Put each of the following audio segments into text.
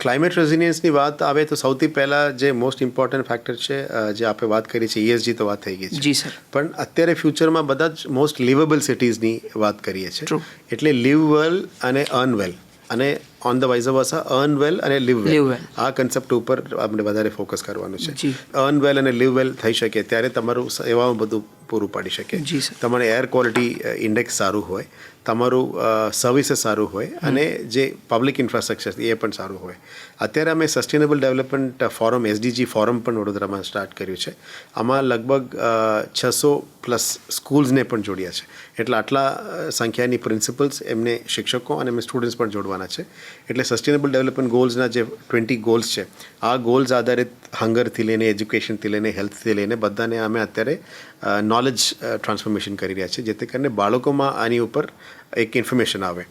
Climate રેઝિલિયન્સની વાત આવે તો સૌથી પહેલાં જે મોસ્ટ ઇમ્પોર્ટન્ટ ફેક્ટર છે, જે આપણે વાત કરી છે ESG તો વાત થઈ ગઈ છે. જી સર. પણ અત્યારે ફ્યુચરમાં બધા જ મોસ્ટ લિવેબલ સિટીઝની વાત કરીએ છીએ. True. એટલે લીવ વેલ અને અર્ન વેલ, અને on the wise versa earn વેલ અને લીવ Live વેલ, well. આ કન્સેપ્ટ ઉપર આપણે વધારે ફોકસ કરવાનું છે. જી. અર્ન વેલ અને લીવ વેલ થઈ શકે ત્યારે તમારું સેવામાં બધું પૂરું પાડી શકે. જી સર. તમારે એર ક્વોલિટી ઇન્ડેક્સ સારું હોય, તમારું સર્વિસીસ સારું હોય, અને જે પબ્લિક ઇન્ફ્રાસ્ટ્રક્ચર એ પણ સારું હોય. અત્યારે અમે sustainable development forum SDG forum પણ વડોદરામાં સ્ટાર્ટ કર્યું છે. આમાં લગભગ 600+ સ્કૂલ્સને પણ જોડ્યા છે. એટલે આટલા સંખ્યાની પ્રિન્સિપલ્સ, એમને શિક્ષકો અને એમને સ્ટુડન્ટ્સ પણ જોડવાના છે. એટલે સસ્ટેનેબલ ડેવલપમેન્ટ ગોલ્સના જે 20 ગોલ્સ છે, આ ગોલ્સ આધારિત હંગરથી લઈને, એજ્યુકેશનથી લઈને, હેલ્થથી લઈને બધાને અમે અત્યારે નોલેજ ટ્રાન્સફોર્મેશન કરી રહ્યા છે, જેથી કરીને બાળકોમાં આની ઉપર એક ઇન્ફોર્મેશન આવે.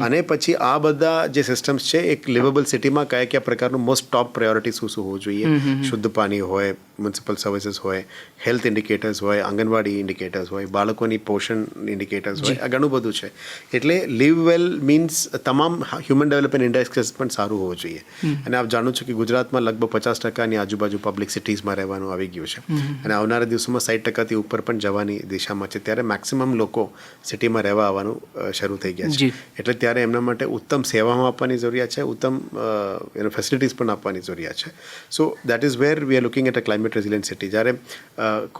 અને પછી આ બધા જે સિસ્ટમ્સ છે, એક લિવેબલ સિટીમાં કયા પ્રકારનું મોસ્ટ ટોપ પ્રાયોરિટી શું હોવું જોઈએ. શુદ્ધ પાણી હોય, મ્યુનિસિપલ સર્વિસીસ હોય, હેલ્થ ઇન્ડિકેટર્સ હોય, આંગણવાડી ઇન્ડિકેટર્સ હોય, બાળકોની પોષણ ઇન્ડિકેટર્સ હોય, આ ઘણું બધું છે. એટલે લીવ વેલ મીન્સ તમામ હ્યુમન ડેવલપમેન્ટ ઇન્ડેક્સ પણ સારું હોવું જોઈએ. અને આપ જાણો છો કે ગુજરાતમાં લગભગ 50%ની આજુબાજુ પબ્લિક સિટીઝમાં રહેવાનું આવી ગયું છે, અને આવનારા દિવસોમાં 60% ઉપર પણ જવાની દિશામાં છે. ત્યારે મેક્સિમમ લોકો સિટીમાં રહેવા આવવાનું શરૂ થઈ ગયા છે. એટલે ત્યારે એમના માટે ઉત્તમ સેવામાં આપવાની જરૂરિયાત છે, ઉત્તમ ફેસિલિટીઝ પણ આપવાની જરૂરિયાત છે. So that is where we are looking at a climate resilient city. જ્યારે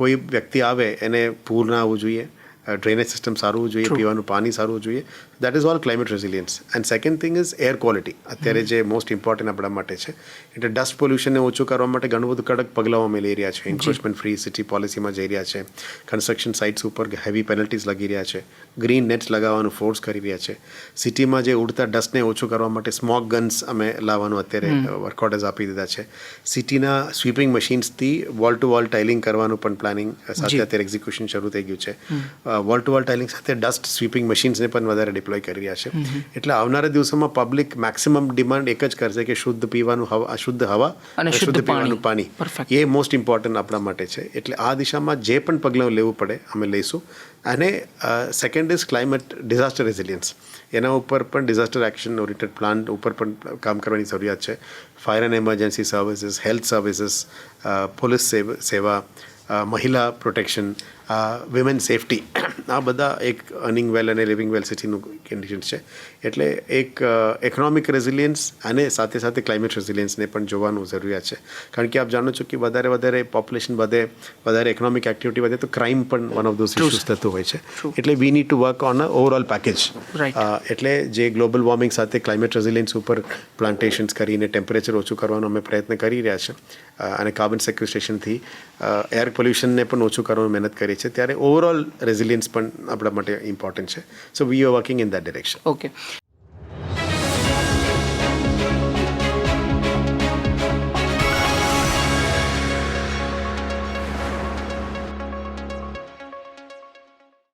કોઈ વ્યક્તિ આવે એને પૂર ના આવવું જોઈએ, ડ્રેનેજ સિસ્ટમ સારું હોવું જોઈએ, પીવાનું પાણી સારું હોવું જોઈએ. That is all climate resilience. And second thing is air quality. અત્યારે જે મોસ્ટ ઇમ્પોર્ટન્ટ આપણા માટે છે, એટલે ડસ્ટ પોલ્યુશનને ઓછું કરવા માટે ઘણું બધું કડક પગલાઓ અમે લઈ રહ્યા છે. એન્ક્રોચમેન્ટ ફ્રી સિટી પોલિસીમાં જઈ રહ્યા છે. કન્સ્ટ્રક્શન સાઇટ્સ ઉપર હેવી પેનલ્ટીઝ લગી રહ્યા છે. ગ્રીન નેટ્સ લગાવવાનું ફોર્સ કરી રહ્યા છે. સિટીમાં જે ઉડતા ડસ્ટને ઓછું કરવા માટે સ્મોક ગન્સ અમે લાવવાનું અત્યારે વર્કઆઉટર્સ આપી દીધા છે. સિટીના સ્વીપિંગ મશીન્સથી વોલ ટુ વોલ ટાઇલિંગ કરવાનું પણ પ્લાનિંગ સાથે અત્યારે એક્ઝિક્યુશન શરૂ થઈ ગયું છે. વોલ ટુ વોલ ટાઇલિંગ સાથે ડસ્ટ સ્વીપિંગ મશીન્સને પણ વધારે ડિપ્લોય કરી રહ્યા છે. એટલે આવનારા દિવસોમાં પબ્લિક મેક્સિમમ ડિમાન્ડ એક જ કરશે કે શુદ્ધ પીવાનું હવા, શુદ્ધ હવા અને શુદ્ધ પીવાનું પાણી. એ મોસ્ટ ઇમ્પોર્ટન્ટ આપણા માટે છે. એટલે આ દિશામાં જે પણ પગલાં લેવું પડે અમે લઈશું. અને second is climate disaster resilience. એના ઉપર પણ ડિઝાસ્ટર એક્શન ઓરિએન્ટેડ પ્લાન ઉપર પણ કામ કરવાની જરૂરિયાત છે. Fire and emergency services, health services, police સેવા, મહિલા પ્રોટેક્શન, વિમેન સેફટી, આ બધા એક અર્નિંગ વેલ અને લિવિંગ વેલ સિટીનું કન્ડિશન છે. એટલે એક ઇકોનોમિક રેઝિલિયન્સ અને સાથે સાથે ક્લાઇમેટ રેઝિલિયન્સને પણ જોવાનું જરૂરિયાત છે. કારણ કે આપ જાણો છો કે વધારે પોપ્યુલેશન વધે, વધારે ઇકોનોમિક એક્ટિવિટી વધે, તો ક્રાઇમ પણ વન ઓફ ધોઝ ઇશ્યુઝ થતું હોય છે. એટલે we need to work on a overall package. એટલે જે ગ્લોબલ વોર્મિંગ સાથે ક્લાઇમેટ રેઝિલિયન્સ ઉપર પ્લાન્ટેશન્સ કરીને ટેમ્પરેચર ઓછું કરવાનો અમે પ્રયત્ન કરી રહ્યા છે, અને કાર્બન સેક્વેસ્ટ્રેશનથી એર પોલ્યુશનને પણ ઓછું કરવાની મહેનત કરી છે. ત્યારે ઓવરઓલ રેઝિલિયન્સ પણ આપણા માટે ઇમ્પોર્ટન્ટ છે. So we are working in that direction. Okay.